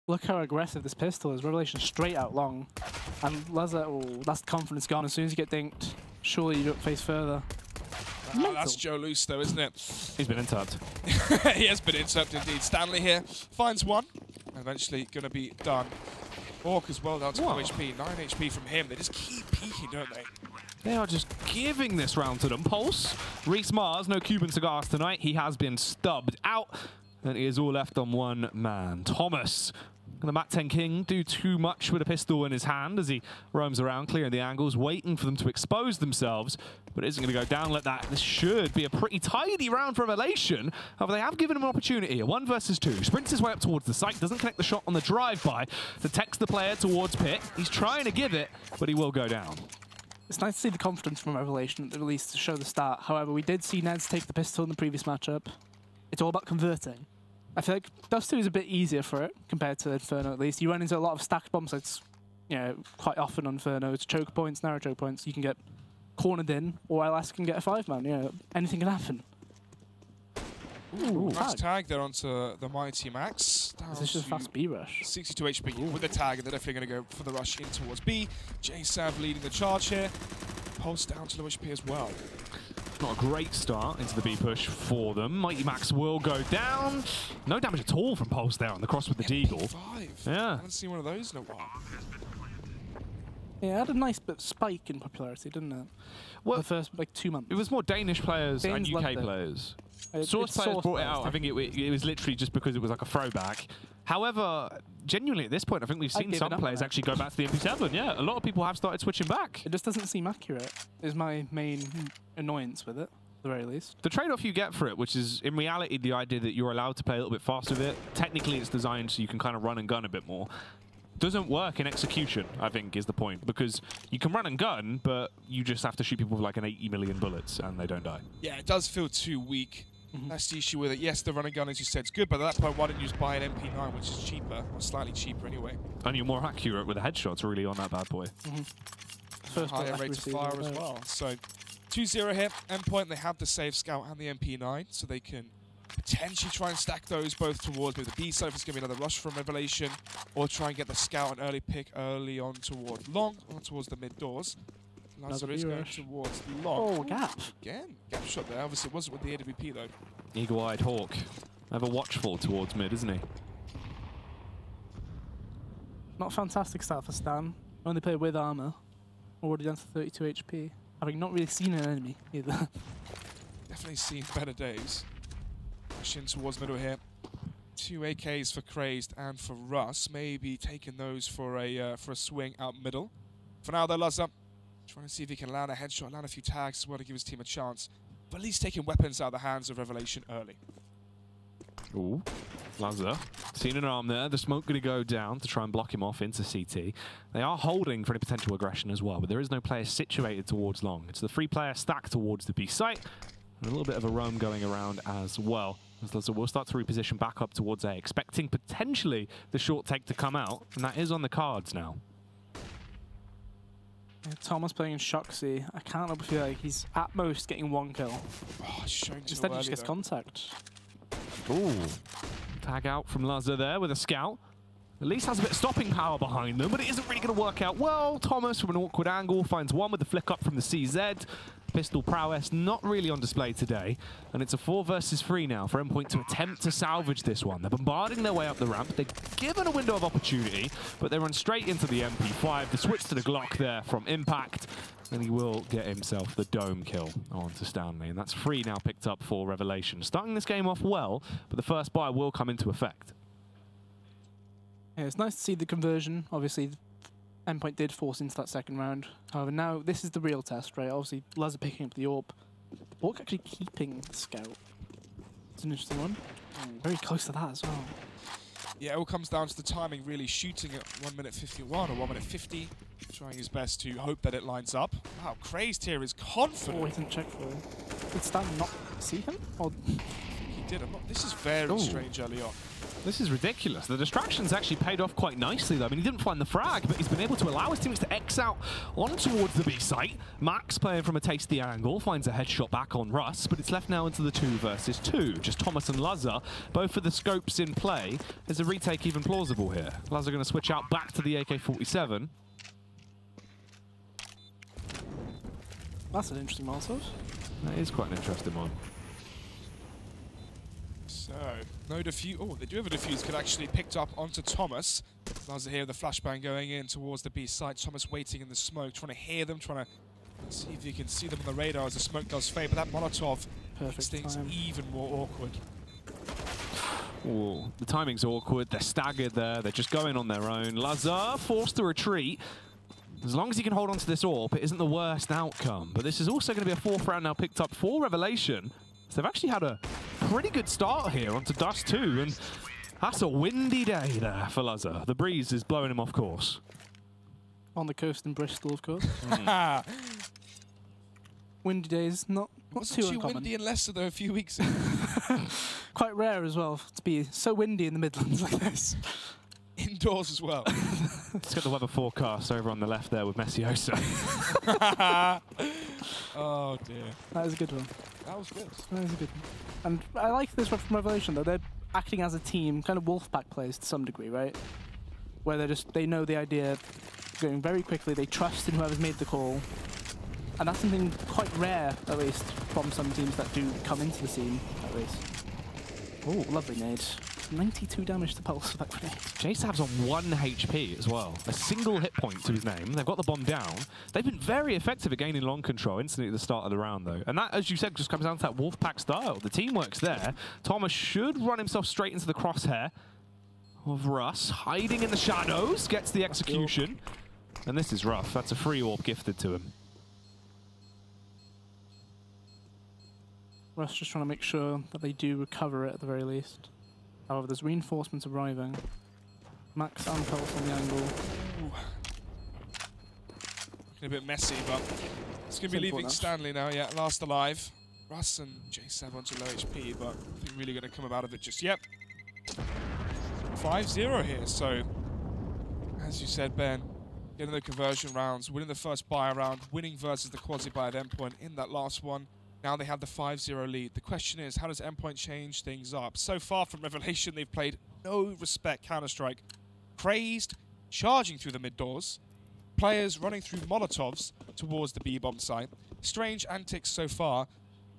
Look how aggressive this pistol is. Revelation straight out long. And Lazar, oh, that's the confidence gone. As soon as you get dinked, surely you don't face further. Oh, that's Joe Loose though, isn't it? He's been interrupted. He has been interrupted indeed. Stanley here finds one. Eventually going to be done. Orc as well down to 4 HP. 9 HP from him. They just keep peeking, don't they? They are just giving this round to them. Pulse, Reese Mars, no Cuban cigars tonight. He has been stubbed out. And it is all left on one man. Thomas. Can the Mac 10 King do too much with a pistol in his hand as he roams around, clearing the angles, waiting for them to expose themselves, but it isn't going to go down like that. This should be a pretty tidy round for Revelation. However, they have given him an opportunity. A 1 versus 2. Sprints his way up towards the site, doesn't connect the shot on the drive-by, detects the player towards pit. He's trying to give it, but he will go down. It's nice to see the confidence from Revelation at the release to show the start. However, we did see Neds take the pistol in the previous matchup. It's all about converting. I feel like Dust 2 is a bit easier for it compared to Inferno, at least. You run into a lot of stacked bomb sites, you know, quite often on Inferno. It's choke points, narrow choke points. You can get cornered in, or LS can get a 5-man. You know, anything can happen. Ooh, nice tag there onto the Mighty Max. Is this just a fast B rush? 62 HP with the tag, and they're definitely going to go for the rush in towards B. J-Sav leading the charge here. Pulse down to low HP as well. Not a great start into the B push for them. Mighty Max will go down. No damage at all from Pulse there on the cross with the Deagle. Yeah. I haven't seen one of those in a while. Yeah, it had a nice bit of spike in popularity, didn't it? Well, the first, like, 2 months. It was more Danish players and Danes UK players. Source players brought it out. I think it was literally just because it was like a throwback. However, genuinely at this point, I think we've seen some players actually go back to the MP7. Yeah, a lot of people have started switching back. It just doesn't seem accurate, is my main annoyance with it, at the very least. The trade-off you get for it, which is in reality the idea that you're allowed to play a little bit faster with it. Technically, it's designed so you can kind of run and gun a bit more. Doesn't work in execution, I think, is the point, because you can run and gun, but you just have to shoot people with like an 80 million bullets and they don't die. Yeah, it does feel too weak. That's the issue with it. Yes, the run and gun, as you said, is good, but at that point, why didn't you just buy an MP9, which is cheaper, or slightly cheaper anyway? And you're more accurate with the headshots, really, on that bad boy. Higher rate of fire as well. So, 2-0 here. Endpoint, they have the Save Scout and the MP9, so they can potentially try and stack those both towards the B side if it's going to be another rush from Revelation, or try and get the Scout an early pick early on towards Long, or towards the mid doors. Lazar is going towards Long. Oh, gap. Again, gap shot there. Obviously, it wasn't with the AWP though. Eagle-eyed Hawk. Ever watchful towards mid, isn't he? Not a fantastic start for Stan. Only played with armor. Already down to 32 HP. Having not really seen an enemy either. Definitely seen better days. Pushing towards middle here. 2 AKs for Crazed and for Russ. Maybe taking those for a swing out middle. For now though, Lazar trying to see if he can land a headshot, land a few tags as well to give his team a chance. But at least taking weapons out of the hands of Revelation early. Ooh, Lazar. Seen an arm there. The smoke going to go down to try and block him off into CT. They are holding for any potential aggression as well, but there is no player situated towards Long. It's the 3-player stack towards the B site. And a little bit of a roam going around as well. So we'll start to reposition back up towards A, expecting potentially the short take to come out, and that is on the cards now. Yeah, Thomas playing in Shoxy. I can't help but feel like he's at most getting 1 kill. Oh, instead he just gets contact. Ooh. Tag out from Lazar there with a scout. At least has a bit of stopping power behind them, but it isn't really going to work out well. Thomas, from an awkward angle, finds one with the flick up from the CZ. Pistol prowess not really on display today. And it's a 4 versus 3 now for Endpoint to attempt to salvage this one. They're bombarding their way up the ramp. They're given a window of opportunity, but they run straight into the MP5. The switch to the Glock there from Impact. And he will get himself the dome kill onto Stanley. And that's 3 now picked up for Revelation. Starting this game off well, but the first buy will come into effect. Yeah, it's nice to see the conversion. Obviously, Endpoint did force into that second round. However, now this is the real test, right? Obviously, Lazar picking up the AWP. Orc actually keeping the Scout. It's an interesting one. Very close to that as well. Yeah, it all comes down to the timing, really. Shooting at 1 minute 51 or 1 minute 50. Trying his best to hope that it lines up. Wow, Crazed here is confident. Oh, he didn't check for him. Did Stan not see him? Or he did. This is very strange early on. This is ridiculous. The distraction's actually paid off quite nicely, though. I mean, he didn't find the frag, but he's been able to allow his teammates to X out on towards the B site. Max, playing from a tasty angle, finds a headshot back on Russ, but it's left now into the 2 versus 2. Just Thomas and Lazar, both of the scopes in play. Is a retake even plausible here? Lazar going to switch out back to the AK-47. That's an interesting Molotov. That is quite an interesting one. So, no defuse. Oh, they do have a defuse. Could actually picked up onto Thomas. Lazar here with the flashbang going in towards the B site. Thomas waiting in the smoke, trying to hear them, trying to see if he can see them on the radar as the smoke does fade. But that Molotov makes things even more awkward. Ooh, the timing's awkward. They're staggered there. They're just going on their own. Lazar forced to retreat. As long as he can hold on to this AWP, it isn't the worst outcome. But this is also going to be a 4th round now picked up for Revelation. So they've actually had a pretty good start here onto Dust 2, and that's a windy day there for Lazar. The breeze is blowing him off course. On the coast in Bristol, of course. Windy days, not too uncommon. Windy in Leicester, though, a few weeks ago. Quite rare as well to be so windy in the Midlands like this. Indoors as well. Let's get the weather forecast over on the left there with Messiosa. Oh, dear. That was a good one. That was good. That was a good one. And I like this from Revelation, though. They're acting as a team, kind of Wolfpack plays to some degree, right? Where they know the idea, going very quickly, they trust in whoever's made the call. And that's something quite rare, at least, from some teams that do come into the scene, at least. Oh, lovely nade. 92 damage to Pulse with that grenade. JSAV's on 1 HP as well. A single hit point to his name. They've got the bomb down. They've been very effective at gaining long control instantly at the start of the round, though. And that, as you said, just comes down to that Wolfpack style. The teamwork's there. Thomas should run himself straight into the crosshair of Russ. Hiding in the shadows. Gets the execution. And this is rough. That's a free AWP gifted to him. Russ just trying to make sure that they do recover it at the very least. However, there's reinforcements arriving. Max and Pulse on the angle. Ooh. Looking a bit messy, but it's going to be leaving enough. Stanley now, yeah, last alive. Russ and J7 onto low HP, but nothing really going to come out of it just yet. 5-0 here, so as you said, Ben, getting the conversion rounds, winning the first buy round, winning versus the quasi-buy at Endpoint in that last one. Now they have the 5-0 lead. The question is, how does Endpoint change things up? So far from Revelation, they've played no respect Counter-Strike. Crazed, charging through the mid doors. Players running through Molotovs towards the B-bomb site. Strange antics so far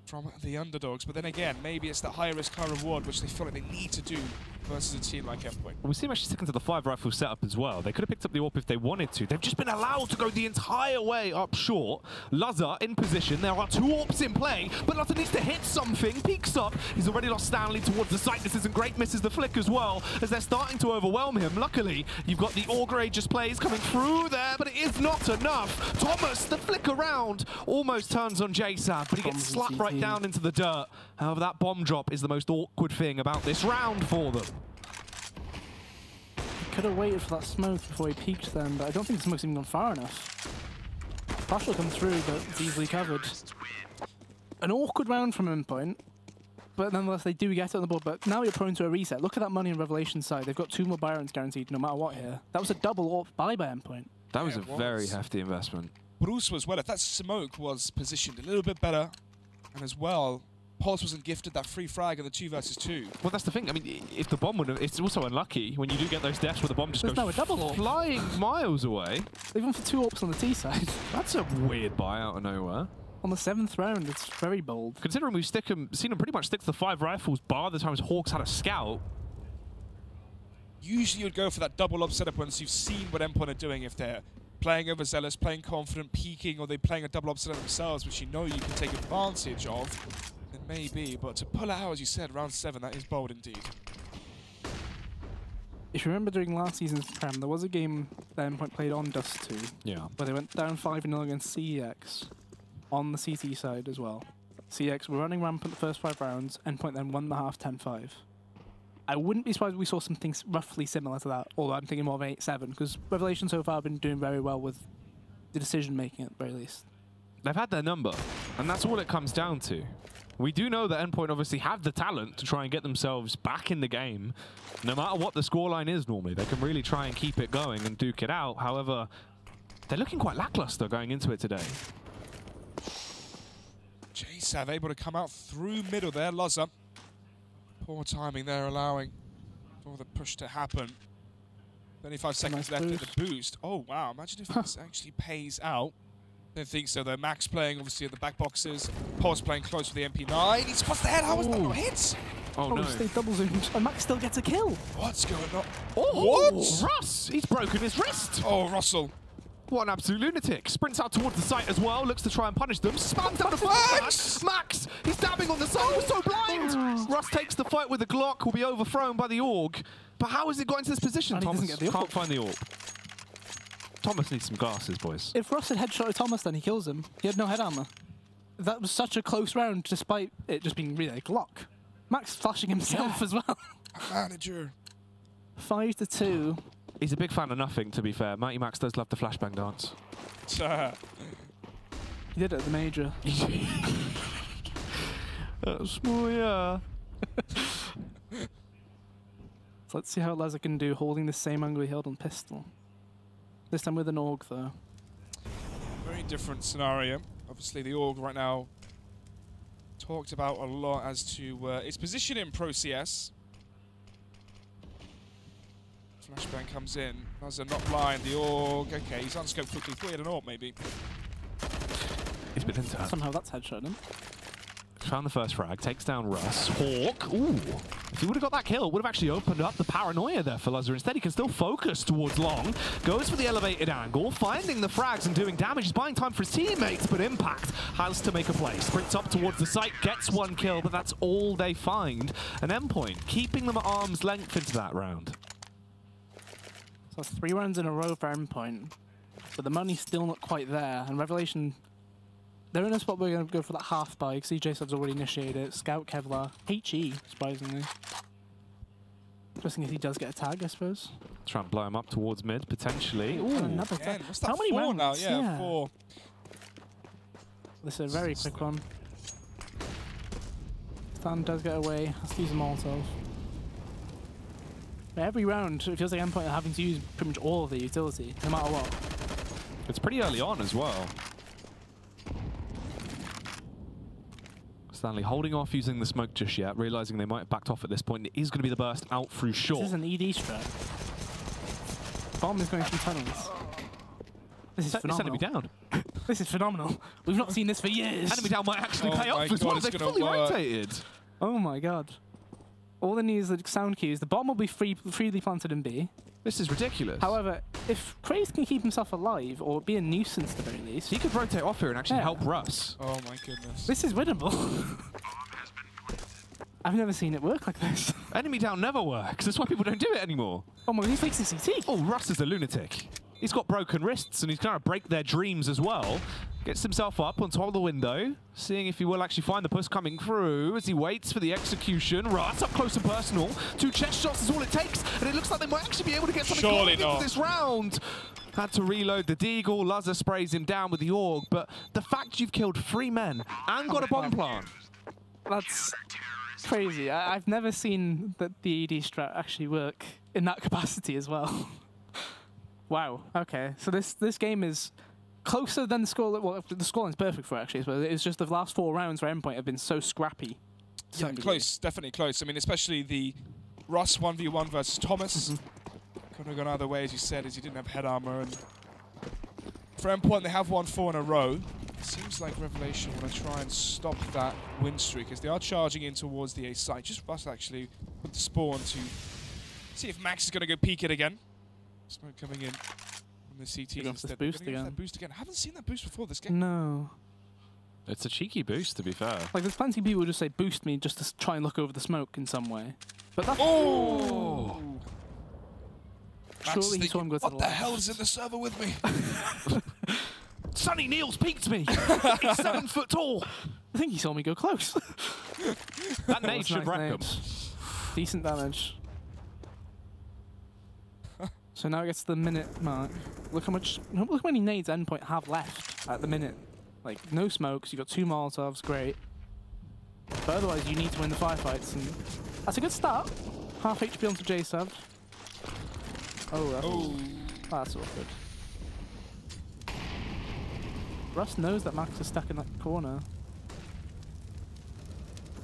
from the underdogs. But then again, maybe it's that high risk, high reward, which they feel like they need to do versus a team like Endpoint. Well, we see them actually sticking to the 5 rifle setup as well. They could have picked up the AWP if they wanted to. They've just been allowed to go the entire way up short. Lazar in position. There are 2 AWPs in play, but Lazar needs to hit something. Peeks up. He's already lost Stanley towards the site. This isn't great. Misses the flick as well as they're starting to overwhelm him. Luckily, you've got the Augur Aegis plays coming through there, but it is not enough. Thomas, the flick around, almost turns on JSAV, but he gets slapped right down into the dirt. However, that bomb drop is the most awkward thing about this round for them. Could have waited for that smoke before he peeked then, but I don't think the smoke's even gone far enough. Flash will come through, but it's easily covered. An awkward round from Endpoint, but nonetheless they do get it on the board, but now you're prone to a reset. Look at that money on Revelation side. They've got 2 more buy rounds guaranteed no matter what here. That was a double AWP buy by Endpoint. That was a very hefty investment. Bruce was well, if that smoke was positioned a little bit better, and as well, Pulse wasn't gifted that free frag in the 2 versus 2. Well, that's the thing. I mean, if the bomb would have... It's also unlucky when you do get those deaths where the bomb just goes flying miles away. They've gone for 2 AWPs on the T side. That's a weird buy out of nowhere. On the 7th round, it's very bold. Considering we've seen them pretty much stick to the 5 rifles, bar the times Hawks had a scout. Usually you'd go for that double up setup once you've seen what Endpoint are doing. If they're playing overzealous, playing confident, peeking, or they're playing a double up setup themselves, which you know you can take advantage of. Maybe, but to pull out, as you said, round 7, that is bold indeed. If you remember during last season's Prem, there was a game that Endpoint played on Dust 2. Yeah. Where they went down 5-0 against CEX on the CT side as well. CEX were running rampant the first 5 rounds, Endpoint then won the half 10-5. I wouldn't be surprised if we saw something roughly similar to that, although I'm thinking more of 8-7, because Revelation so far have been doing very well with the decision-making at the very least. They've had their number, and that's all it comes down to. We do know that Endpoint obviously have the talent to try and get themselves back in the game. No matter what the scoreline is normally, they can really try and keep it going and duke it out. However, they're looking quite lackluster going into it today. JSav able to come out through middle there. Loza. Poor timing there, allowing for the push to happen. 25 seconds left in the boost. Oh, wow. Imagine if this actually pays out. Don't think so, though. Max playing, obviously, at the back boxes. Paul's playing close with the MP9. He spots the head. How was that not hit? Oh, no. Stay double zoomed. And Max still gets a kill. What's going on? Oh, what? Russ! He's broken his wrist. Oh, Russell. What an absolute lunatic. Sprints out towards the site as well. Looks to try and punish them. Spams down the flash. Max! He's dabbing on the side. He was so blind. Russ takes the fight with the Glock. Will be overthrown by the AUG. But how has it got into this position? Thomas can't find the AUG. Thomas needs some glasses, boys. If Russ had headshotted Thomas, then he kills him. He had no head armor. That was such a close round, despite it just being really a Glock. Max flashing himself as well. Manager. 5-2. He's a big fan of nothing, to be fair. Mighty Max does love the flashbang dance. He did it at the major. That's more, yeah. So let's see how Leza can do holding the same angle he held on pistol. This time with an AUG, though. Very different scenario. Obviously, the AUG right now talked about a lot as to its position in Pro CS. Flashbang comes in. Leza not blind. The AUG. Okay, he's unscoped quickly. Thought he had an AUG, maybe. He's been into that. Somehow that's headshot him. Found the first frag, takes down Russ. Hawk, ooh. If he would have got that kill, it would have actually opened up the paranoia there for Leza. Instead, he can still focus towards long. Goes for the elevated angle, finding the frags and doing damage. He's buying time for his teammates, but Impact has to make a play. Sprints up towards the site, gets one kill, but that's all they find. An Endpoint, keeping them at arm's length into that round. So that's 3 rounds in a row for Endpoint. But the money's still not quite there, and Revelation... They're in a spot where we're going to go for that half buy. CJSav's already initiated it. Scout, Kevlar, HE, surprisingly. Just in case he does get a tag, I suppose. Try and blow him up towards mid, potentially. Ooh, another tag. What's that? How many rounds? Now? Yeah, 4. This is a very quick one. Stan does get away. Let's use a Molotov. But every round, it feels like Endpoint are having to use pretty much all of the utility, no matter what. It's pretty early on as well. Stanley holding off using the smoke just yet, realizing they might have backed off at this point. It is going to be the burst out through short. This is an ED strat. Bomb is going through tunnels. This is phenomenal. Enemy down. This is phenomenal. We've not seen this for years. Enemy down might actually pay off as well. They fully rotated. Oh my god. All they need is the sound cues. The bomb will be freely planted in B. This is ridiculous. However, if Craze can keep himself alive, or be a nuisance at the very least... He could rotate off here and actually help Russ. Oh my goodness. This is winnable. I've never seen it work like this. Enemy down never works. That's why people don't do it anymore. Oh my god, he's fixing CT. Oh, Russ is a lunatic. He's got broken wrists and he's going to break their dreams as well. Gets himself up on top of the window, seeing if he will actually find the push coming through as he waits for the execution. Russ up close and personal. 2 chest shots is all it takes, and it looks like they might actually be able to get something going into this round. Had to reload the Deagle. Leza sprays him down with the AUG, but the fact you've killed 3 men and got a bomb plant. That's crazy. I've never seen the ED strat actually work in that capacity as well. Wow. Okay. So this game is closer than the score. Well, the scoreline's perfect for it, actually, but it's just the last 4 rounds where Endpoint have been so scrappy. Yeah, close. Definitely close. I mean, especially the Russ 1v1 versus Thomas. Could have gone either way, as you said, as he didn't have head armor. And for Endpoint, they have won 4 in a row. It seems like Revelation want to try and stop that win streak as they are charging in towards the A site. Just Russ actually with the spawn to see if Max is going to go peek it again. Smoke coming in from the CT instead. Boost again. That boost again. I haven't seen that boost before this game. No. It's a cheeky boost, to be fair. Like, there's plenty of people who just say boost me just to try and look over the smoke in some way. But that's... Oh! Surely he saw him go to the left. What the hell is in the server with me? Sonny Neal's peeked me. He's 7 foot tall. I think he saw me go close. That nade should wreck him. Decent damage. So now it gets to the minute mark. Look how many nades Endpoint have left at the minute. Like, no smokes, you've got 2 Molotovs, great. But otherwise, you need to win the firefights. And that's a good start. Half HP onto J-Sub. Oh, that's awkward. Russ knows that Max is stuck in that corner.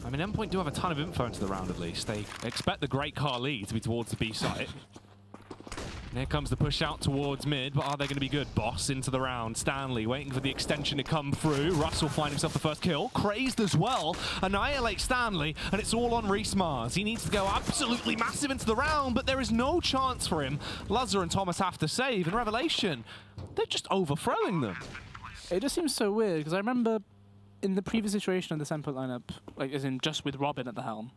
I mean, Endpoint do have a ton of info into the round at least. They expect the Great Car lead to be towards the B site. And here comes the push out towards mid, but are they going to be good? Boss into the round. Stanley waiting for the extension to come through. Russell find himself the first kill. Crazed as well. Annihilate Stanley, and it's all on Reese Mars. He needs to go absolutely massive into the round, but there is no chance for him. Lazar and Thomas have to save, and Revelation, they're just overthrowing them. It just seems so weird, because I remember in the previous iteration of the Endpoint lineup, like as in just with Robin at the helm,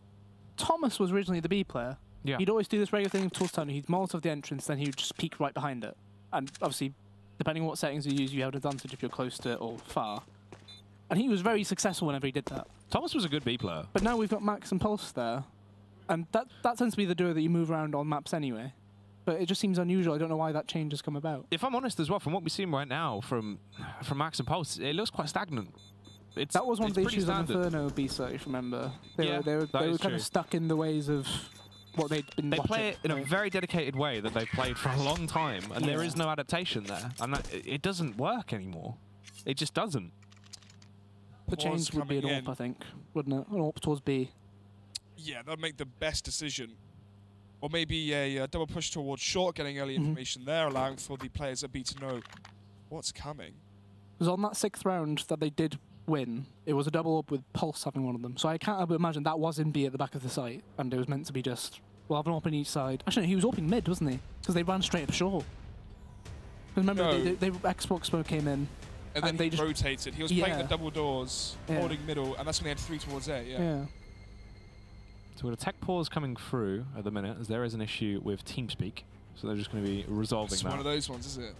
Thomas was originally the B player. Yeah. He'd always do this regular thing towards tunnel. He'd Molotov the entrance, then he would just peek right behind it. And obviously, depending on what settings you use, you have an advantage if you're close to it or far. And he was very successful whenever he did that. Thomas was a good B player. But now we've got Max and Pulse there. And that tends to be the duo that you move around on maps anyway. But it just seems unusual. I don't know why that change has come about. If I'm honest as well, from what we've seen right now from Max and Pulse, it looks quite stagnant. That was one of the issues on Inferno B site, if you remember. They were kind of stuck in the ways of what they'd been watching. They play it in a very dedicated way that they've played for a long time, and there is no adaptation there. And it doesn't work anymore. It just doesn't. The change would be an AWP, I think, wouldn't it? An AWP towards B. Yeah, that'd make the best decision. Or maybe a double push towards short, getting early information there, allowing for the players at B to know what's coming. It was on that 6th round that they did win. It was a double up with Pulse having one of them. So I can't help but imagine that was in B at the back of the site, and it was meant to be just, we'll have an AWP on each side. Actually, he was AWPing mid, wasn't he? Because they ran straight up short. Remember, they Xbox smoke came in. And then he just rotated. He was playing the double doors, holding middle, and that's when they had 3 towards A, yeah. So we've got a tech pause coming through at the minute, as there is an issue with TeamSpeak. So they're just going to be resolving that. It's one of those ones, is it?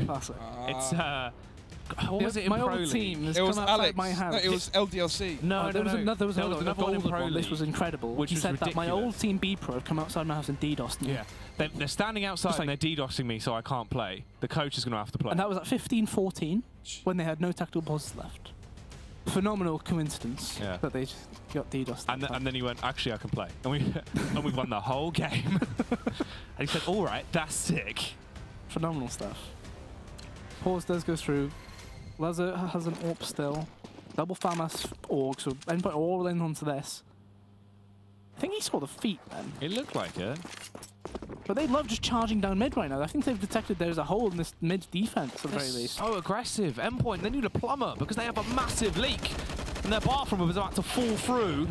Classic. It's, what was it in my Pro old League? team has come outside my house. No, it was LDLC. No, there was another one in Pro League. This was incredible. Which he said ridiculous. that my old team B Pro have come outside my house and DDoSed me. Yeah. They're standing outside and they're DDoSing me, so I can't play. The coach is going to have to play. And that was at 15-14, when they had no tactical pauses left. Phenomenal coincidence that they just got DDoSed. And then he went, actually, I can play. And we won the whole game. And he said, all right, that's sick. Phenomenal stuff. Pause does go through. Lazar has an AWP still. Double FAMAS AUG, so Endpoint all in onto this. I think he saw the feet then. It looked like it. But they love just charging down mid right now. I think they've detected there's a hole in this mid defense at the very least. So aggressive. Endpoint, they need a plumber because they have a massive leak. And their bathroom was about to fall through.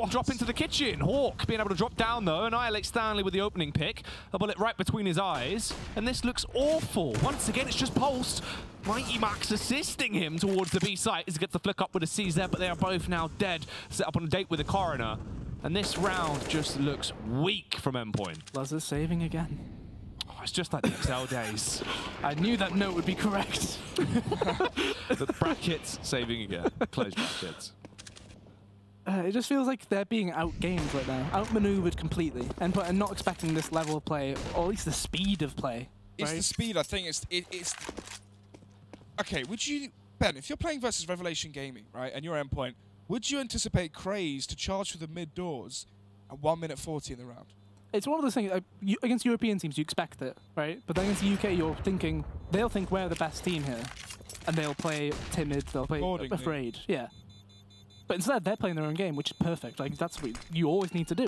Drop into the kitchen. Hawk being able to drop down though. Annihilate Stanley with the opening pick. A bullet right between his eyes. And this looks awful. Once again, it's just Pulse. Mighty Max assisting him towards the B site as he gets the flick up with a CZ, but they are both now dead. Set up on a date with the coroner. And this round just looks weak from Endpoint. Lazar's saving again. Oh, it's just like the XL days. I knew that note would be correct. The brackets saving again. Close brackets. It just feels like they're being outgamed right now. Outmaneuvered completely. And not expecting this level of play, or at least the speed of play. It's the speed, I think. It's okay, would you... Ben, if you're playing versus Revelation Gaming, right, and you're Endpoint, would you anticipate Craze to charge through the mid doors at 1:40 in the round? It's one of those things, against European teams, you expect it, right? But then against the UK, you're thinking, they'll think we're the best team here. And they'll play timid, they'll play afraid. Yeah. But instead, they're playing their own game, which is perfect. Like, that's what you always need to do.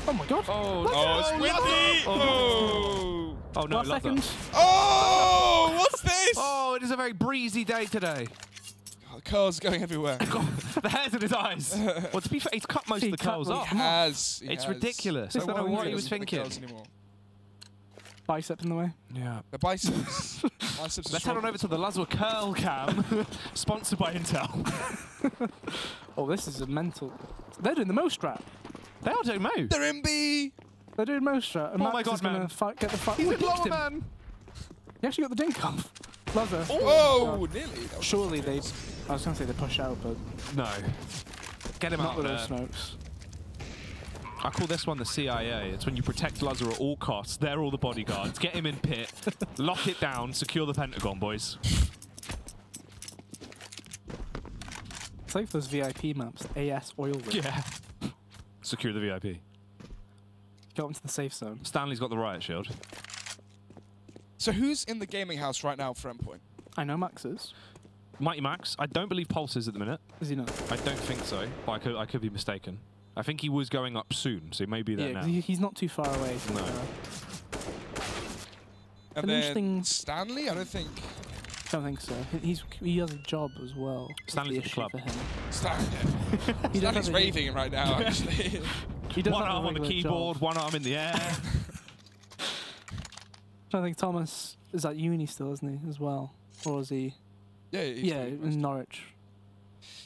Oh my god. Oh, it's windy! Oh no, last second. Oh, what's this? Oh, it is a very breezy day today. Oh, curls going everywhere. The hairs in his eyes. Well, to be fair, he's cut most of the curls off. It's ridiculous. I don't know what he was thinking. Bicep in the way. Yeah. The biceps. Let's head on over to the Lazar curl cam, sponsored by Intel. Oh, this is a mental. They're doing the most strat. They are doing Mo. They're in B. They're doing most strat. And Oh Max my god, is gonna get the fight. He's a blower, man. He actually got the dink off. Lazar. Oh, nearly. Surely they. I was gonna say they push out, but no. Get him out with there. those smokes. I call this one the CIA. It's when you protect Lazar at all costs. They're all the bodyguards. Get him in pit. Lock it down. Secure the Pentagon, boys. It's like those VIP maps, AS oil rig. Yeah. Secure the VIP. Got into the safe zone. Stanley's got the riot shield. So who's in the gaming house right now for Endpoint? I know Max is. Mighty Max. I don't believe Pulse is at the minute. Is he not? I don't think so, but I could be mistaken. I think he was going up soon, so he may be there now. He's not too far away. No. And then Stanley? I don't think so. He has a job as well. Stanley's at the club. For him. Stanley's raving right now, actually. One arm on the keyboard, one arm in the air. I think Thomas is at uni still, isn't he, as well? Or is he? Yeah, in Norwich.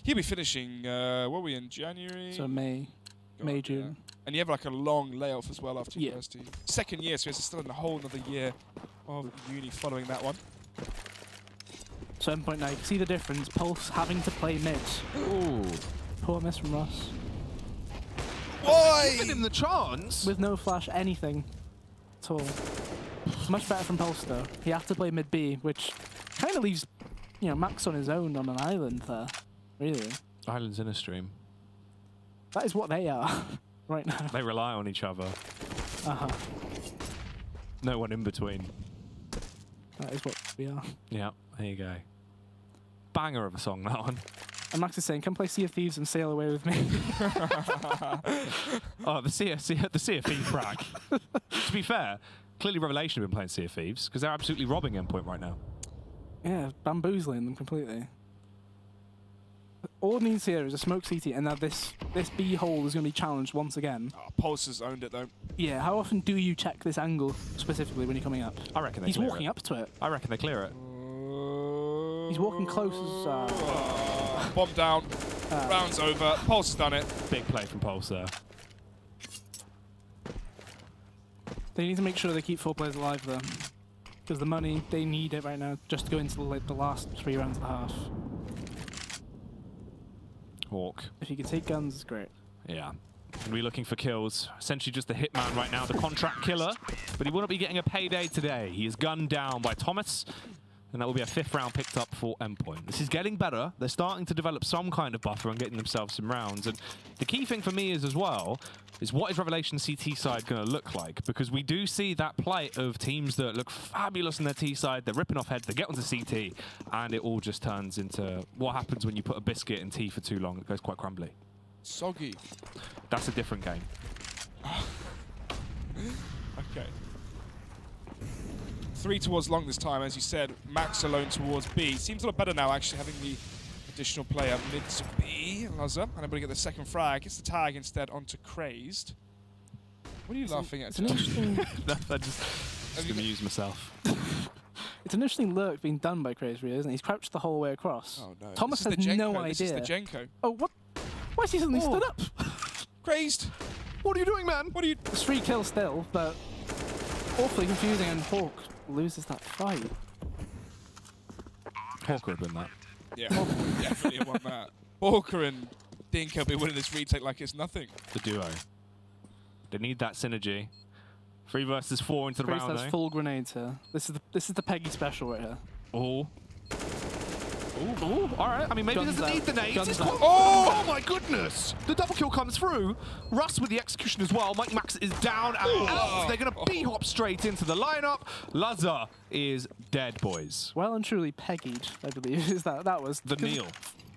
He'll be finishing, what were we in, January? So May, June. Yeah. And you have like a long layoff as well after university. Second year, so it's still in a whole another year of uni following that one. So Endpoint now, you can see the difference. Pulse having to play mid. Ooh. Poor miss from Russ. Boy! Giving him the chance. With no flash, anything at all. Much better from Pulse though. He has to play mid B, which kind of leaves, Max on his own on an island there. Really. Islands in a stream. That is what they are right now. They rely on each other. Uh-huh. No one in between. That is what we are. Yeah, there you go. Banger of a song, that one. And Max is saying, come play Sea of Thieves and sail away with me. Oh, the Sea of Thieves crack. To be fair, clearly Revelation have been playing Sea of Thieves, because they're absolutely robbing Endpoint right now. Yeah, bamboozling them completely. All it needs here is a smoke CT, and now this B hole is going to be challenged once again. Oh, Pulse has owned it, though. Yeah, how often do you check this angle, specifically, when you're coming up? I reckon He's walking up to it. I reckon they clear it. He's walking close as... bomb down. Round's over. Pulse has done it. Big play from Pulse there. They need to make sure they keep 4 players alive, though. Because the money, they need it right now, just to go into the last 3 rounds and a half. Hawk. If you can take guns, it's great. Yeah. And we're looking for kills. Essentially just the hitman right now, the contract killer. But he will not be getting a payday today. He is gunned down by Thomas. And that will be a 5th round picked up for Endpoint. This is getting better. They're starting to develop some kind of buffer and getting themselves some rounds. And the key thing for me is as well, is what is Revelation CT side going to look like? Because we do see that plight of teams that look fabulous on their T side. They're ripping off heads, they get onto CT, and it all just turns into what happens when you put a biscuit in T for too long. It goes quite crumbly. Soggy. That's a different game. Okay. 3 towards long this time, as you said. Max alone towards B. Seems a lot better now, actually, having the additional player mid to B. Lazar, and able to get the second frag. Gets the tag instead onto Crazed. What are you laughing at? It's an interesting... I just amused myself. It's an interesting lurk being done by Crazed, really, isn't it? He's crouched the whole way across. Oh, no. Thomas has no idea. This is the Jenko. Oh, what? Why is he suddenly stood up? Crazed! What are you doing, man? What are you... It's 3 kills still, but awfully confusing, and Hawk loses that fight. Hawker would win that. Yeah, Hawker would definitely have won that. Hawker and Dinko will be winning this retake like it's nothing. The duo. They need that synergy. 3 versus 4 into the round, has full grenades here. This is the Peggy special right here. Oh. Ooh, all right. I mean, maybe he doesn't need the nades. Oh my goodness! The double kill comes through. Russ with the execution as well. Mike Max is down and out. They're going to B-hop straight into the lineup. Lazar is dead, boys. Well and truly peggied, I believe. Is that was the Neil.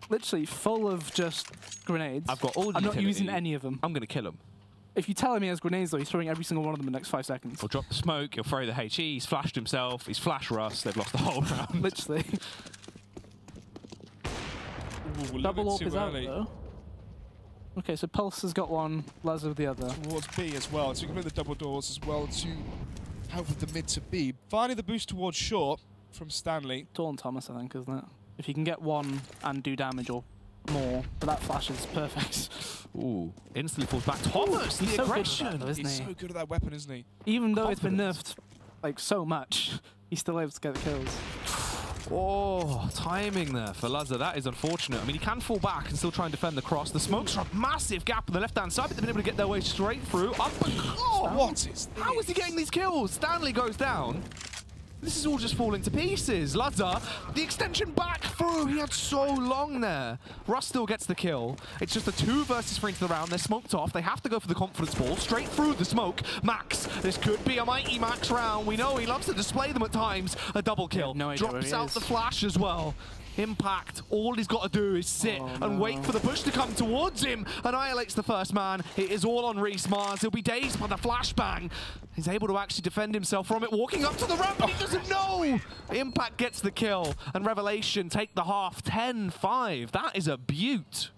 Literally full of just grenades. I've got all the I'm not using any of them. I'm going to kill him. If you tell him he has grenades, though, he's throwing every single one of them in the next 5 seconds. He'll drop the smoke. He'll throw the HE. He's flashed himself. He's flashed Russ. They've lost the whole round. Literally. Ooh, double AWP is out, though. Okay, so Pulse has got one, Lazar with the other. Towards B as well, so you can play the double doors as well to help with the mid to B. Finally, the boost towards short from Stanley. It's all on Thomas, I think, isn't it? If he can get one and do damage or more, but that flash is perfect. Ooh, instantly falls back. Thomas, he's the so aggression. good at that, though, isn't He's he? so good at that weapon, isn't he? Even though it's been nerfed like so much, he's still able to get the kills. Oh, timing there for Lazar. That is unfortunate. I mean, he can fall back and still try and defend the cross. The smokes are a massive gap on the left-hand side, but they've been able to get their way straight through. Up and... Oh, what is this? How is he getting these kills? Stanley goes down. This is all just falling to pieces. Lazar, the extension back through. He had so long there. Russ still gets the kill. It's just a 2 versus 3 into the round. They're smoked off. They have to go for the confidence ball. Straight through the smoke. Max, this could be a mighty Max round. We know he loves to display them at times. A double kill. No idea Drops out the flash as well. Impact, all he's got to do is sit and wait for the push to come towards him. Annihilates the first man. It is all on Reese Mars. He'll be dazed by the flashbang. He's able to actually defend himself from it, walking up to the ramp, but he doesn't know. Impact gets the kill, and Revelation take the half 10-5. That is a beaut.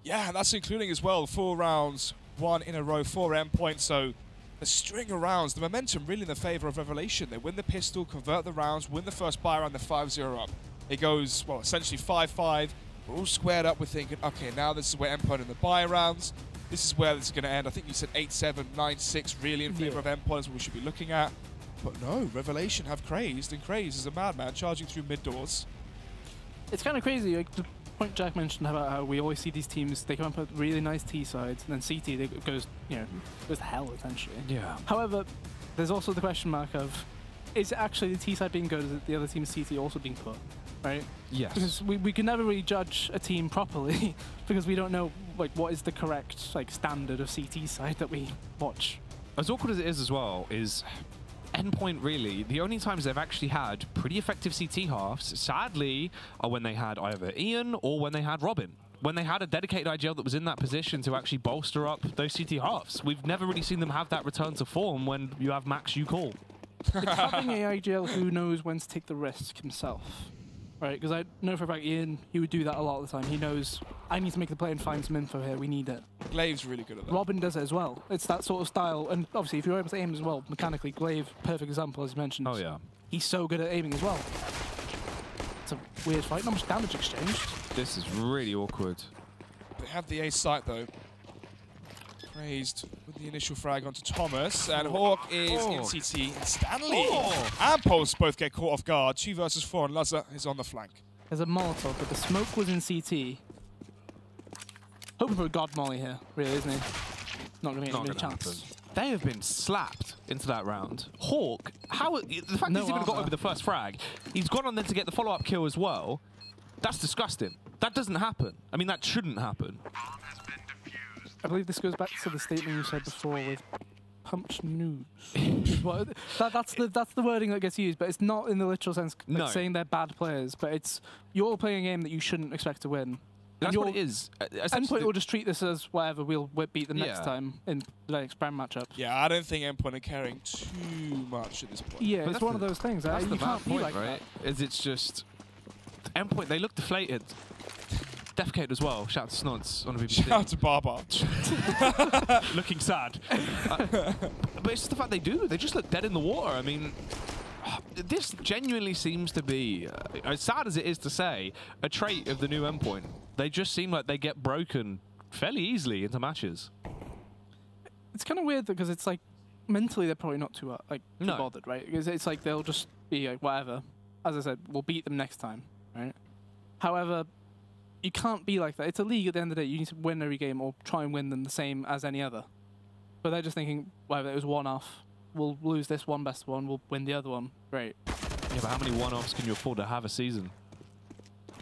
Yeah, that's including as well 4 rounds, 1 in a row for Endpoint. So the string of rounds, the momentum really in the favor of Revelation. They win the pistol, convert the rounds, win the first buy round, they're 5-0 up. It goes, well, essentially 5-5. We're all squared up. We're thinking, okay, now this is where Endpoint in the buy rounds. This is where this is going to end. I think you said 8-7, 9-6 really in favor of Endpoint is what we should be looking at. But no, Revelation have crazed, and Craze is a madman charging through mid doors. It's kind of crazy. Like the point Jack mentioned about how we always see these teams, they come up with really nice T sides, and then CT it goes, goes to hell essentially. Yeah. However, there's also the question mark of, is it actually the T side being good, or is it the other team's CT also being put? Right? Yes. Because we can never really judge a team properly because we don't know what is the correct standard of CT side that we watch. As awkward as it is as well, is Endpoint really, the only times they've actually had pretty effective CT halves, sadly, are when they had either Ian or when they had Robin. When they had a dedicated IGL that was in that position to actually bolster up those CT halves. We've never really seen them have that return to form when you have Max you call. It's having an IGL who knows when to take the risk himself. Right, because I know for a fact Ian, he would do that a lot of the time. He knows, I need to make the play and find some info here, we need it. Glaive's really good at that. Robin does it as well. It's that sort of style, and obviously if you're able to aim as well, mechanically, Glaive, perfect example as you mentioned. Oh yeah. He's so good at aiming as well. It's a weird fight, not much damage exchanged. This is really awkward. They have the ace site though. Crazed with the initial frag onto Thomas, and Hawk is in CT, and Stanley and Pulse both get caught off guard. 2 versus 4, and Lazar is on the flank. There's a Molotov, but the smoke was in CT. Hoping for a God Molly here, really, isn't he? Not going to get any chance. They have been slapped into that round. Hawk, the fact he's even got over the first frag, he's gone on then to get the follow-up kill as well. That's disgusting. That doesn't happen. I mean, that shouldn't happen. I believe this goes back to the statement you said before with punch news. That's the wording that gets used, but it's not in the literal sense saying they're bad players, but it's you're playing a game that you shouldn't expect to win. That's what it is. Endpoint will just treat this as whatever, we'll beat them next time in the next brand matchup. Yeah, I don't think Endpoint are caring too much at this point. Yeah, but it's one of those things. That's you the can't bad point, be like right? that. It's just Endpoint, they look deflated. Defecate as well. Shout out to Snods on a BBC. Shout out to Barbar. Looking sad. But it's just the fact they do. They just look dead in the water. I mean, this genuinely seems to be, as sad as it is to say, a trait of the new Endpoint. They just seem like they get broken fairly easily into matches. It's kind of weird because it's like mentally they're probably not too bothered, right? Because it's like they'll just be like whatever. As I said, we'll beat them next time, right? However, you can't be like that. It's a league at the end of the day. You need to win every game or try and win them the same as any other. But they're just thinking, whatever, it was one-off. We'll lose this one best one, we'll win the other one. Great. Yeah, but how many one-offs can you afford to have a season?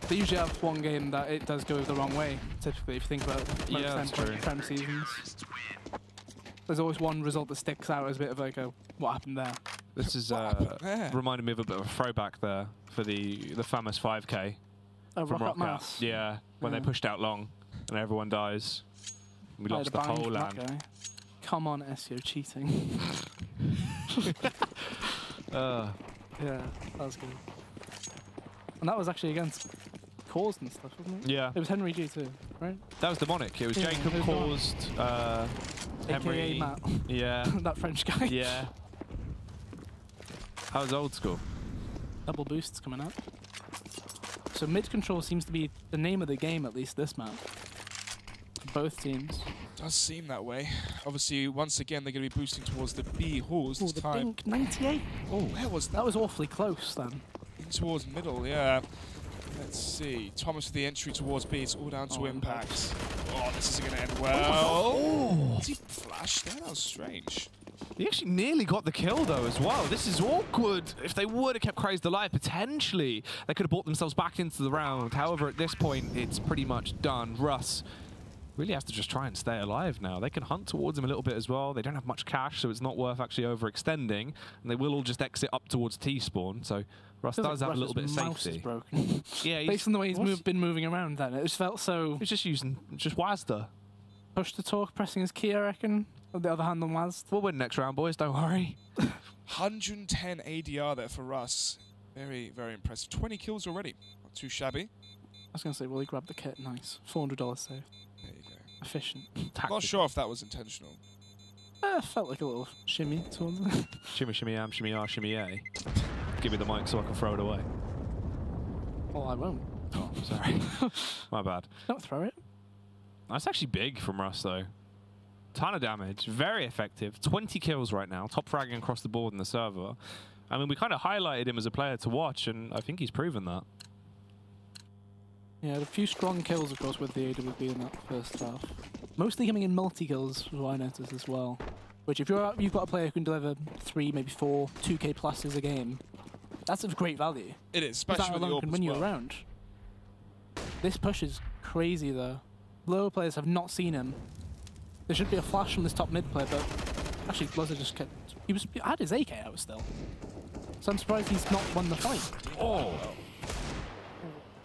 They usually have one game that it does go the wrong way, typically, if you think about Prem seasons. There's always one result that sticks out as a bit of like a, what happened there? This is reminded me of a bit of a throwback there for the famous 5K. Oh, Rock Up Mass. Yeah, when they pushed out long and everyone dies. We lost the whole land. Come on, SEO cheating. Yeah, that was good. And that was actually against Caused and stuff, wasn't it? Yeah. It was Henry G too, right? That was demonic. It was Jacob Caused, Henry. AKA Matt. Yeah. That French guy. Yeah. That was old school. Double boosts coming up. So mid control seems to be the name of the game, at least this map. Both teams. Does seem that way. Obviously, once again, they're going to be boosting towards the B halls this time. Dink, 98. Oh, where was that? That was awfully close then. In towards middle, yeah. Let's see. Thomas with the entry towards B. It's all down to impact. Oh, this isn't going to end well. Oh, did he flash there? That was strange. He actually nearly got the kill, though, as well. This is awkward. If they would have kept Crazed alive, potentially, they could have brought themselves back into the round. However, at this point, it's pretty much done. Russ really has to just try and stay alive now. They can hunt towards him a little bit as well. They don't have much cash, so it's not worth actually overextending. And they will all just exit up towards T-spawn. So Russ does have a little bit of safety. Broken. Yeah, based on the way he's been moving around, then it just felt so. He's just Wazda. Push to talk, pressing his key, I reckon. On the other hand, on Waz. We'll win next round, boys. Don't worry. 110 ADR there for Russ. Very, very impressive. 20 kills already. Not too shabby. I was going to say, well, he grabbed the kit. Nice. $400 save. There you go. Efficient. Not sure if that was intentional. Felt like a little shimmy towards it. Shimmy, shimmy, shimmy, shimmy, a. Give me the mic so I can throw it away. Well, I won't. Oh, sorry. My bad. Don't throw it. That's actually big from Russ, though. Ton of damage. Very effective. 20 kills right now. Top fragging across the board in the server. I mean, we kind of highlighted him as a player to watch, and I think he's proven that. Yeah, a few strong kills, of course, with the AWP in that first half. Mostly coming in multi-kills, what I noticed as well. Which, if you've got a player who can deliver 3, maybe 4, 2K pluses a game, that's of great value. It is, especially with the AWP can win you around. This push is crazy, though. Lower players have not seen him. There should be a flash from this top mid player, but actually, Loza just kept. He had his AK out still. So I'm surprised he's not won the fight.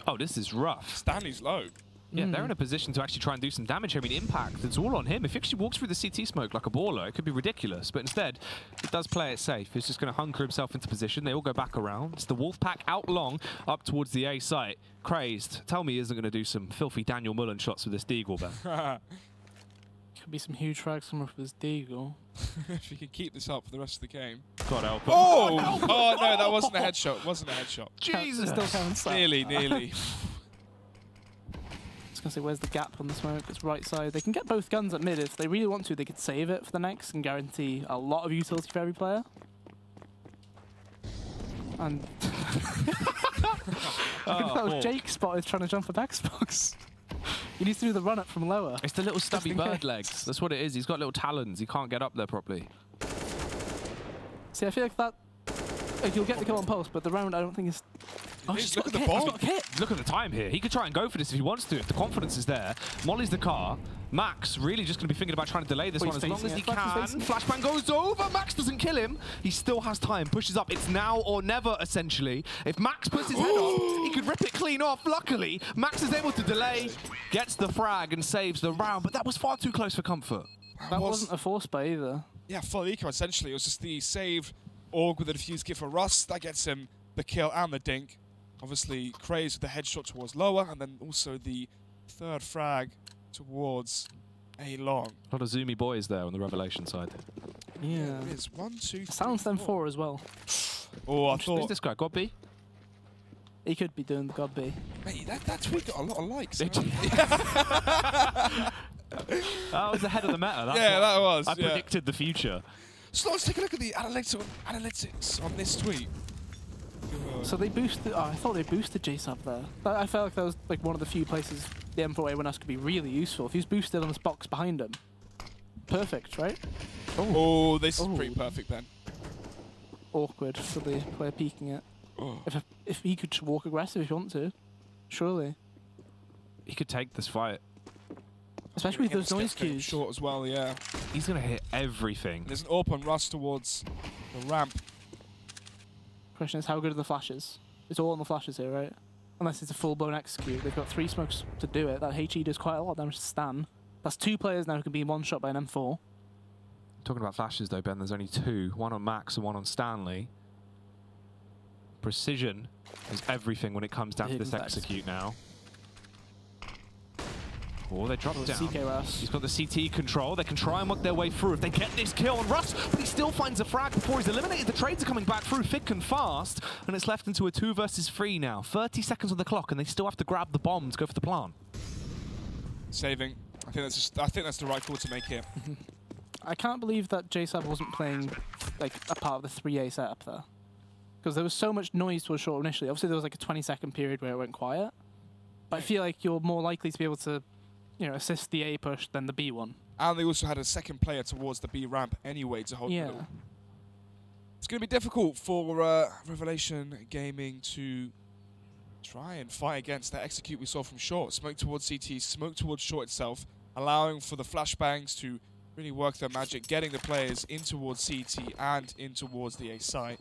Oh, this is rough. Stanley's low. Yeah, they're in a position to actually try and do some damage. I mean, impact, it's all on him. If he actually walks through the CT smoke like a baller, it could be ridiculous. But instead, it does play it safe. He's just going to hunker himself into position. They all go back around. It's the Wolfpack out long, up towards the A site. Crazed. Tell me he isn't going to do some filthy Daniel Mullen shots with this Deagle, Ben. Could be some huge frags coming up with this Deagle. If he can keep this up for the rest of the game. God help him. Oh! Oh, no, that wasn't a headshot. It wasn't a headshot. Jesus! Still counts that. Nearly, nearly. I was going to say, where's the gap on the smoke? It's right side. They can get both guns at mid. If they really want to, they could save it for the next and guarantee a lot of utility for every player. And I think that was Jake's spot is trying to jump for Xbox. He needs to do the run up from lower. It's the little stubby bird legs. That's what it is. He's got little talons. He can't get up there properly. See, I feel like that. Like, you'll get the kill on pulse, but the round I don't think is. Oh, Look at the bomb. Look at the time here. He could try and go for this if he wants to, if the confidence is there. Molly's the car. Max really just going to be thinking about trying to delay this one as long as he can. Flashbang goes over. Max doesn't kill him. He still has time. Pushes up. It's now or never, essentially. If Max puts his head up, he could rip it clean off. Luckily, Max is able to delay, gets the frag, and saves the round. But that was far too close for comfort. That wasn't a force buy either. Yeah, full eco, essentially. It was just the save Org with a defuse kit for Russ. That gets him the kill and the dink. Obviously, Craze with the headshot towards lower, and then also the third frag towards A long. A lot of zoomy boys there on the Revelation side. Yeah. It is 1, 2, 3, Sounds them 4 as well. Oh, I thought. Who's this guy? God B? He could be doing the God B. Mate, that tweet got a lot of likes. That was ahead of the meta. That's that was. I predicted the future. So let's take a look at the analytics on this tweet. So they boosted. Oh, I thought they boosted JSub there. I felt like that was like one of the few places the M4A1S could be really useful. If he's boosted on this box behind him, perfect, right? Oh, this is pretty perfect then. Awkward for the player peeking it. If he could walk aggressive if you want to, surely. He could take this fight. Especially with those noise cues. Short as well, yeah. He's going to hit everything. There's an open rush towards the ramp. Question is, how good are the flashes? It's all on the flashes here, right? Unless it's a full-blown execute. They've got 3 smokes to do it. That HE does quite a lot of damage to Stan. That's 2 players now who can be one shot by an M4. Talking about flashes though, Ben, there's only 2. One on Max and one on Stanley. Precision is everything when it comes down to this execute now. Oh, they dropped down. He's got the CT control. They can try and work their way through if they get this kill on Russ, but he still finds a frag before he's eliminated. The trades are coming back through thick and fast, and it's left into a 2 versus 3 now. 30 seconds on the clock, and they still have to grab the bomb to go for the plant. Saving. I think that's the right call to make here. I can't believe that JSab wasn't playing like a part of the 3A setup there, because there was so much noise towards short initially. Obviously, there was like a 20-second period where it went quiet, but I feel like you're more likely to be able to, you know, assist the A push than the B one. And they also had a second player towards the B ramp anyway to hold the middle. It's going to be difficult for Revelation Gaming to try and fight against that execute we saw from short. Smoke towards CT, smoke towards short itself, allowing for the flashbangs to really work their magic, getting the players in towards CT and in towards the A site.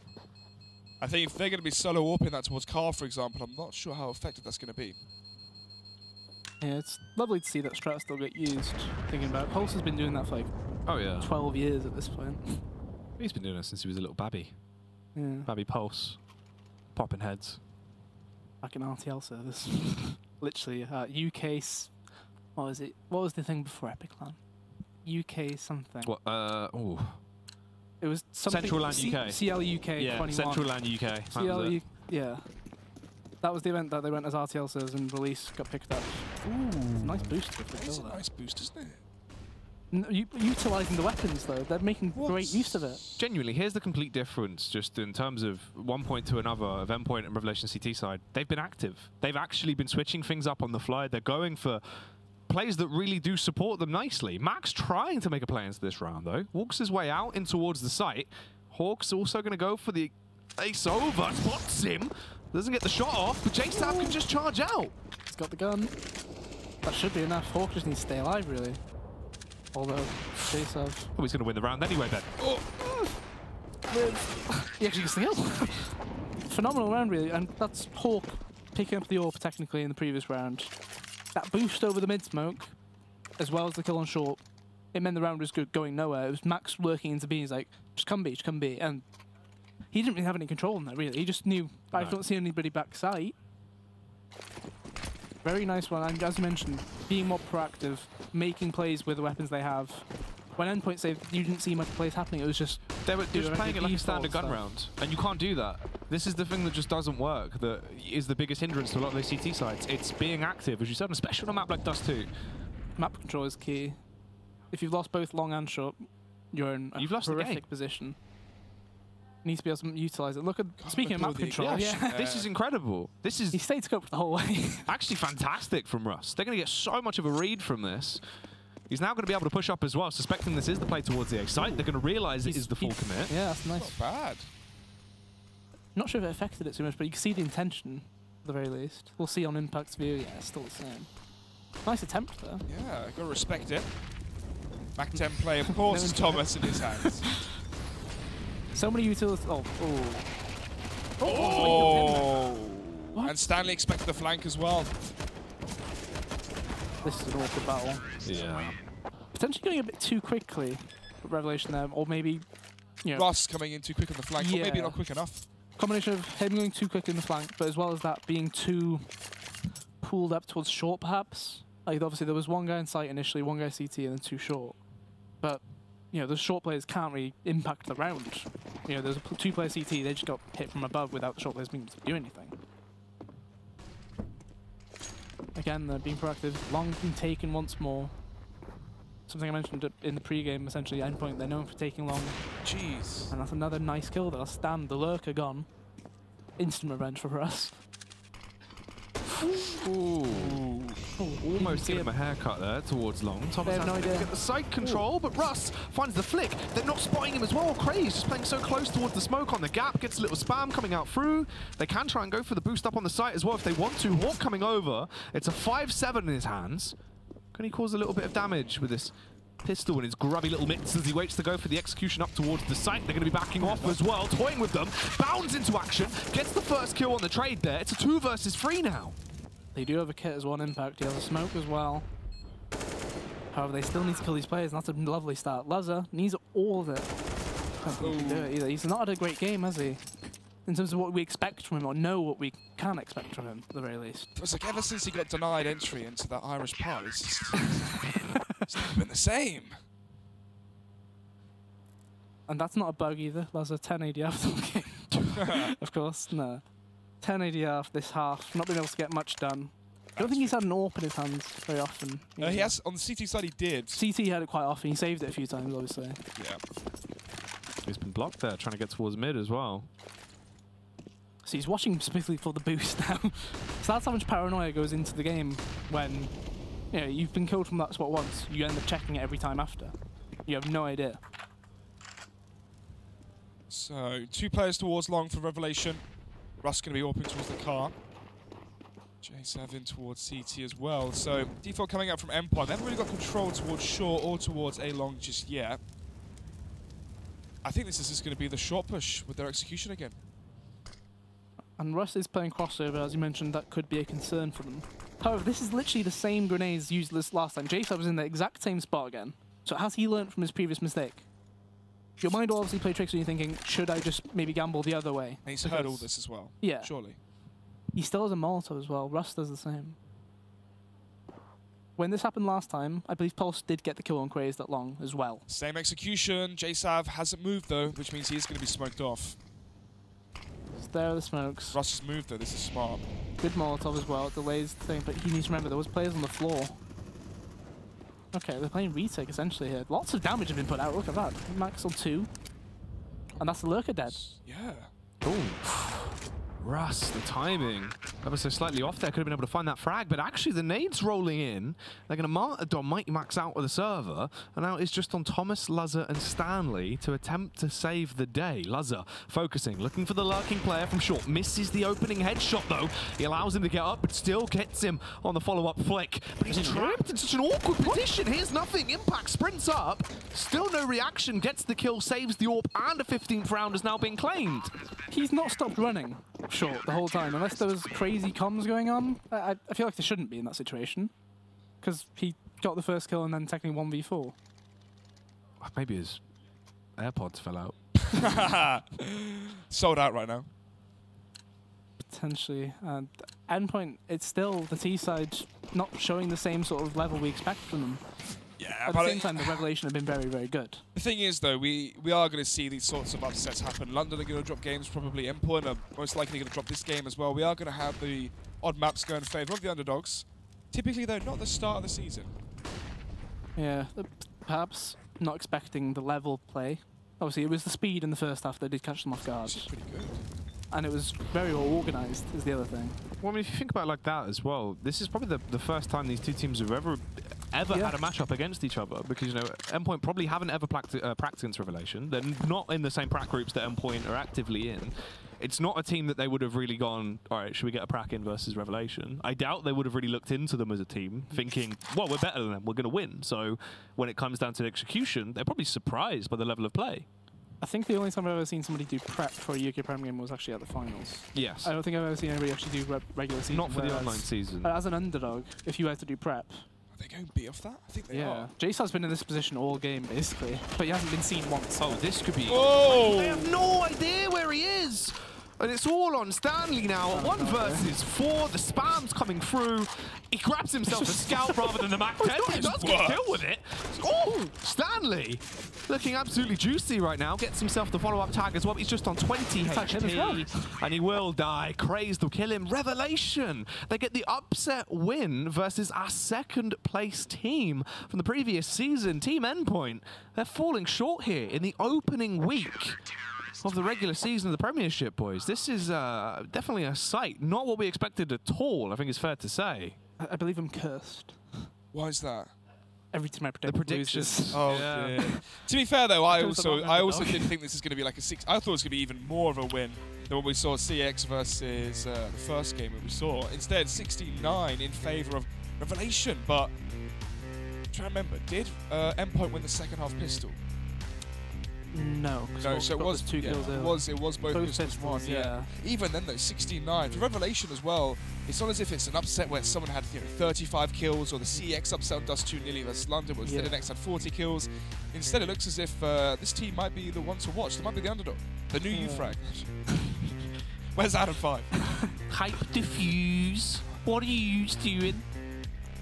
I think if they're going to be solo warping that towards Carl, for example, I'm not sure how effective that's going to be. Yeah, it's lovely to see that strat still get used. Thinking about it, Pulse has been doing that for like 12 years at this point. He's been doing it since he was a little babby. Yeah. Babby Pulse. Popping heads. Back in RTL service. Literally, UK... What was it? What was the thing before Epic Land? UK something. What? Oh. It was something... Central Land UK. CL UK yeah, 21. Central Land UK. CL yeah. That was the event that they went as RTL servers and release got picked up. Ooh. It's a nice booster. It's a nice boost, isn't it? Utilising the weapons though, they're making great use of it. Genuinely, here's the complete difference just in terms of one point to another of Endpoint and Revelation CT side. They've been active. They've actually been switching things up on the fly. They're going for plays that really do support them nicely. Max trying to make a play into this round though. Walks his way out in towards the site. Hawk's also going to go for the ace over. Spots him. Doesn't get the shot off, but J-Stab can just charge out. He's got the gun. That should be enough. Hawk just needs to stay alive, really. Although, J-Stab... Oh, he's going to win the round anyway, then. Oh. He actually gets the kill. Phenomenal round, really. And that's Hawk picking up the AWP, technically, in the previous round. That boost over the mid-smoke, as well as the kill on short, it meant the round was good, going nowhere. It was Max lurking into B. He's like, just come B, just come B. And he didn't really have any control on that, really. He just knew, I don't see anybody back sight. Very nice one, and as you mentioned, being more proactive, making plays with the weapons they have. When Endpoint saved, you didn't see much plays happening, it was just... They were just playing it like a standard gun round, and you can't do that. This is the thing that just doesn't work, that is the biggest hindrance to a lot of those CT sites. It's being active, as you said, especially on a map like Dust 2. Map control is key. If you've lost both long and short, you're in a horrific position. You need to be able to utilise it. Look at, speaking of map control, this is incredible. This is... He stayed scoped the whole way. Actually fantastic from Russ. They're going to get so much of a read from this. He's now going to be able to push up as well, suspecting this is the play towards the A site. They're going to realise it is the full commit. Yeah, that's nice. Not bad. Not sure if it affected it too much, but you can see the intention, at the very least. We'll see on Impact's view, yeah, it's still the same. Nice attempt, though. Yeah, got to respect it. Back 10 play, of course, is Thomas in his hands. So many utilities. And Stanley expected the flank as well. This is an awkward battle. Yeah. Potentially going a bit too quickly with Revelation there, or maybe, you know... Ross coming in too quick on the flank, or maybe not quick enough. Combination of him going too quick in the flank, but as well as that being too pulled up towards short, perhaps. Like, obviously, there was one guy in sight initially, one guy CT, and then two short. But, you know, the short players can't really impact the round. You know, there's a two-player CT, they just got hit from above without the short players being able to do anything. Again, they're being proactive. Long being taken once more. Something I mentioned in the pre-game, essentially, Endpoint, they're known for taking long. Jeez. And that's another nice kill there. Stan, the lurker gone. Instant revenge for us. Ooh. Almost giving him a haircut there towards long. Thomas has no idea. Get the side control, but Russ finds the flick. They're not spotting him as well. Craze just playing so close towards the smoke on the gap. Gets a little spam coming out through. They can try and go for the boost up on the site as well if they want to. Hawk coming over. It's a 5-7 in his hands. Can he cause a little bit of damage with this pistol in his grubby little mitts as he waits to go for the execution up towards the site? They're going to be backing off as well, toying with them. Bounds into action. Gets the first kill on the trade there. It's a 2 versus 3 now. They do have a kit as one impact. He has a smoke as well. However, they still need to kill these players, and that's a lovely start. Lazar needs all of it. I don't think he can do it either. He's not had a great game, has he? In terms of what we expect from him, or know what we can expect from him, at the very least. It was like ever since he got denied entry into that Irish part, it's just it's never been the same. And that's not a bug either. Lazar 10 ADR for the game. Of course, no. 10 ADR for this half, not being able to get much done. I don't think he's had an AWP in his hands very often. He has, on the CT side he did. CT had it quite often, he saved it a few times obviously. Yeah. He's been blocked there, trying to get towards mid as well. So he's watching specifically for the boost now. So that's how much paranoia goes into the game when You know, you've been killed from that spot once, you end up checking it every time after. You have no idea. So, 2 players towards long for Revelation. Russ going to be open towards the car. J7 towards CT as well. So, default coming out from Endpoint. They haven't really got control towards short or towards A long just yet. I think this is just going to be the short push with their execution again. And Russ is playing crossover, as you mentioned, that could be a concern for them. However, this is literally the same grenades used this last time. J7 was in the exact same spot again. So has he learned from his previous mistake? Your mind will obviously play tricks when you're thinking, should I just maybe gamble the other way? And he's heard all this as well. Yeah. Surely. He still has a Molotov as well. Russ does the same. When this happened last time, I believe Pulse did get the kill on Crazed at long as well. Same execution. JSav hasn't moved though, which means he's going to be smoked off. There are the smokes. Russ has moved though, this is smart. Good Molotov as well, it delays the thing, but he needs to remember there was players on the floor. Okay, they're playing retake essentially here. Lots of damage have been put out, look at that. Max on 2. And that's the Lurker dead. Yeah. Ooh. Russ, the timing. Ever so slightly off there, could have been able to find that frag, but actually the nades rolling in. They're going to martyrdom Mighty Max out with the server, and now it's just on Thomas, Luzza, and Stanley to attempt to save the day. Luzza focusing, looking for the lurking player from short. Misses the opening headshot though. He allows him to get up, but still gets him on the follow-up flick. But he's trapped in such an awkward position. Here's nothing. Impact sprints up. Still no reaction. Gets the kill, saves the AWP, and a 15th round is now being claimed. He's not stopped running short the whole time, unless there was crazy comms going on. I feel like there shouldn't be in that situation, because he got the first kill and then technically 1v4. Maybe his AirPods fell out. Sold out right now. Potentially. And Endpoint, it's still the T side not showing the same sort of level we expect from them. Yeah, At the same time, the Revelation have been very, very good. The thing is, though, we are going to see these sorts of upsets happen. London are going to drop games, probably Endpoint are most likely going to drop this game as well. We are going to have the odd maps go in favour of the underdogs. Typically, though, not the start of the season. Yeah, perhaps not expecting the level play. Obviously, it was the speed in the first half that did catch them off guard. Which is pretty good. And it was very well organised, is the other thing. Well, I mean, if you think about it like that as well, this is probably the first time these two teams have ever had a matchup against each other, because, you know, Endpoint probably haven't ever practiced against Revelation. They're not in the same prac groups that Endpoint are actively in. It's not a team that they would have really gone, all right, should we get a prac in versus Revelation? I doubt they would have really looked into them as a team, thinking, well, we're better than them, we're going to win. So when it comes down to execution, they're probably surprised by the level of play. I think the only time I've ever seen somebody do prep for a UK Prem game was actually at the finals. Yes. I don't think I've ever seen anybody actually do regular season. Not for the online season. As an underdog, if you had to do prep. Are they going B off that? I think they are. Jason's been in this position all game, basically, but he hasn't been seen once. Oh, this could be... Oh! They have no idea where he is! And it's all on Stanley now. 1 versus 4. The spam's coming through. He grabs himself a scout rather than the Mac 10. He does get killed with it. Oh, Stanley looking absolutely juicy right now. Gets himself the follow-up tag as well. He's just on 20 HP. And he will die. Crazed will kill him. Revelation. They get the upset win versus our second place team from the previous season. Team Endpoint. They're falling short here in the opening week of the regular season of the Premiership, boys. This is definitely a sight. Not what we expected at all, I think it's fair to say. I believe I'm cursed. Why is that? Every time I predict the predictions. Oh, yeah. To be fair, though, I also didn't think this is going to be like a 6. I thought it was going to be even more of a win than what we saw CX versus the first game that we saw. Instead, 69 in favour of Revelation. But I'm trying to remember, did Endpoint win the second half pistol? No, so it was 2 kills. It was both pistols one. Yeah. Even then, though, 69 for Revelation as well. It's not as if it's an upset where someone had 35 kills, or the CX upset on Dust 2 nearly versus London, where the next had 40 kills. Instead, it looks as if this team might be the one to watch. They might be the underdog, the new U-Frag. Where's Adam 5? Hype diffuse. What are you doing?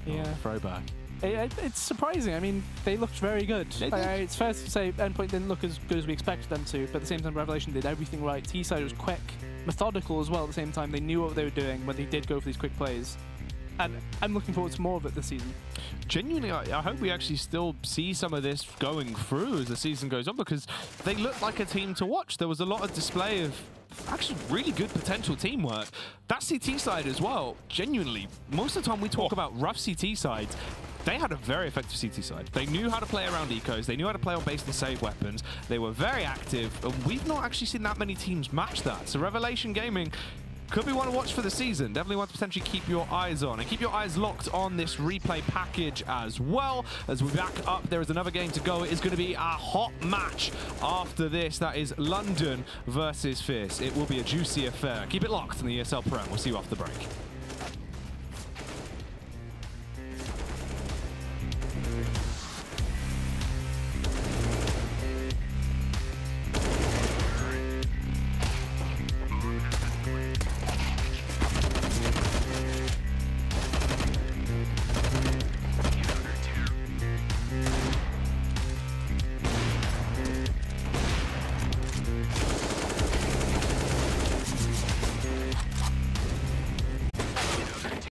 Yeah, throwback. It's surprising. I mean, they looked very good. It's fair to say Endpoint didn't look as good as we expected them to, but at the same time, Revelation did everything right. T-side was quick, methodical as well at the same time. They knew what they were doing when they did go for these quick plays. And I'm looking forward to more of it this season. Genuinely, I hope we actually still see some of this going through as the season goes on, because they look like a team to watch. There was a lot of display of actually really good potential teamwork. That CT side as well, genuinely, most of the time we talk about rough CT sides, they had a very effective CT side. They knew how to play around ecos, they knew how to play on base and save weapons, they were very active, and we've not actually seen that many teams match that. So Revelation Gaming could be one to watch for the season. Definitely one to potentially keep your eyes on. And keep your eyes locked on this replay package as well. As we back up, there is another game to go. It is going to be a hot match after this. That is London versus Fierce. It will be a juicy affair. Keep it locked in the ESL Prem. We'll see you after the break.